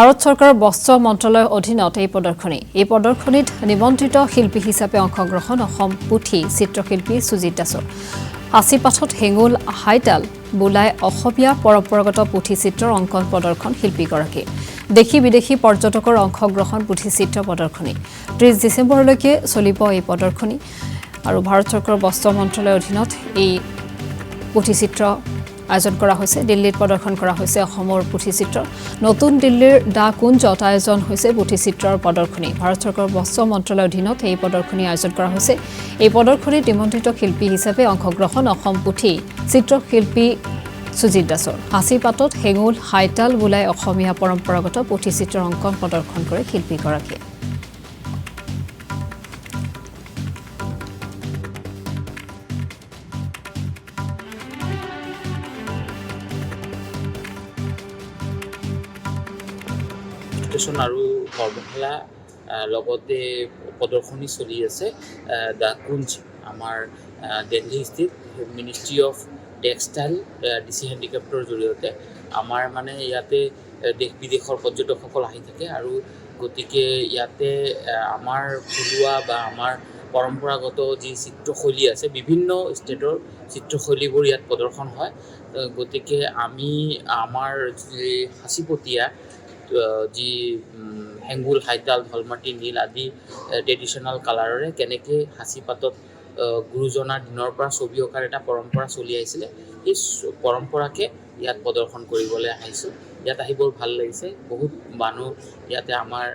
ভাৰত চৰকাৰৰ বস্ত্ৰ মন্ত্ৰালয়ৰ অধীনত এই প্ৰদৰ্শনীত নিমন্ত্ৰিত শিল্পী হিচাপে অংশগ্ৰহণ অসম পুথি চিত্ৰশিল্পী সুজিত দাসৰ সাঁচিপাঠত হেঙুল হাইতাল বোলাই অসমীয়া পৰম্পৰাগত পুথি চিত্ৰৰ অংকন প্ৰদৰ্শন শিল্পীগৰাকী দেশী বিদেশী পৰ্যটকৰ অংশগ্ৰহণ পুথি চিত্ৰ প্ৰদৰ্শনী 30 ডিচেম্বৰলৈকে চলিব এই প্ৰদৰ্শনী আৰু ভাৰত চৰকাৰৰ বস্ত্ৰ মন্ত্ৰালয়ৰ অধীনত এই পুথি চিত্ৰ আয়োজন কৰা হৈছে দিল্লীত প্ৰদৰ্শন কৰা হৈছে অসমৰ পুথি চিত্ৰ নতুন দিল্লীৰ দা কুঞ্জত আয়োজন হৈছে পুথি চিত্ৰৰ প্ৰদৰ্শনী ভাৰত চৰকাৰৰ বস্ত্ৰ মন্ত্ৰালয়ৰ অধীনত এই প্ৰদৰ্শনী আয়োজন কৰা হৈছে এই প্ৰদৰ্শনীত নিমন্ত্ৰিত শিল্পী হিচাপে অংশগ্ৰহণ অসম পুথি চিত্ৰশিল্পী সুজিত দাসৰ সাঁচিপাতত হেঙুল হাইতাল বোলাই অসমীয়া পৰম্পৰাগত পুথি চিত্ৰৰ অংকন প্ৰদৰ্শন কৰে শিল্পীগৰাকীয়ে আৰু কৰ্মশালা লগতে প্ৰদৰ্শনী চলি আছে দা কুঞ্জ আমাৰ দিল্লী স্থিত মিনিষ্ট্ৰি অফ টেক্সটাইল ডিচি হেণ্ডিক্ৰাফ্টৰ জৰিয়তে আমাৰ মানে ইয়াতে দেশ বিদেশৰ পৰ্যটকসকল আহি থাকে আৰু গতিকে ইয়াতে আমাৰ থলুৱা বা আমাৰ পৰম্পৰাগত যি চিত্ৰশৈলী আছে বিভিন্ন ষ্টেটৰ চিত্ৰশৈলীবোৰ ইয়াত প্ৰদৰ্শন হয় গতিকে আমি আমাৰ যি সাঁচিপতীয়া যি হেঙুল হাইতাল ঢলমাটি নীল আদি ট্ৰেডিশ্যনেল কালাৰেৰে কেনেকৈ সাঁচিপাতত গুৰুজনাৰ দিনৰ পৰা ছবি অঁকাৰ এটা পৰম্পৰা চলি আহিছিলে সেই পৰম্পৰাকে ইয়াত প্ৰদৰ্শন কৰিবলৈ আহিছোঁ ইয়াত আহি বৰ ভাল লাগিছে বহুত মানুহ ইয়াতে আমাৰ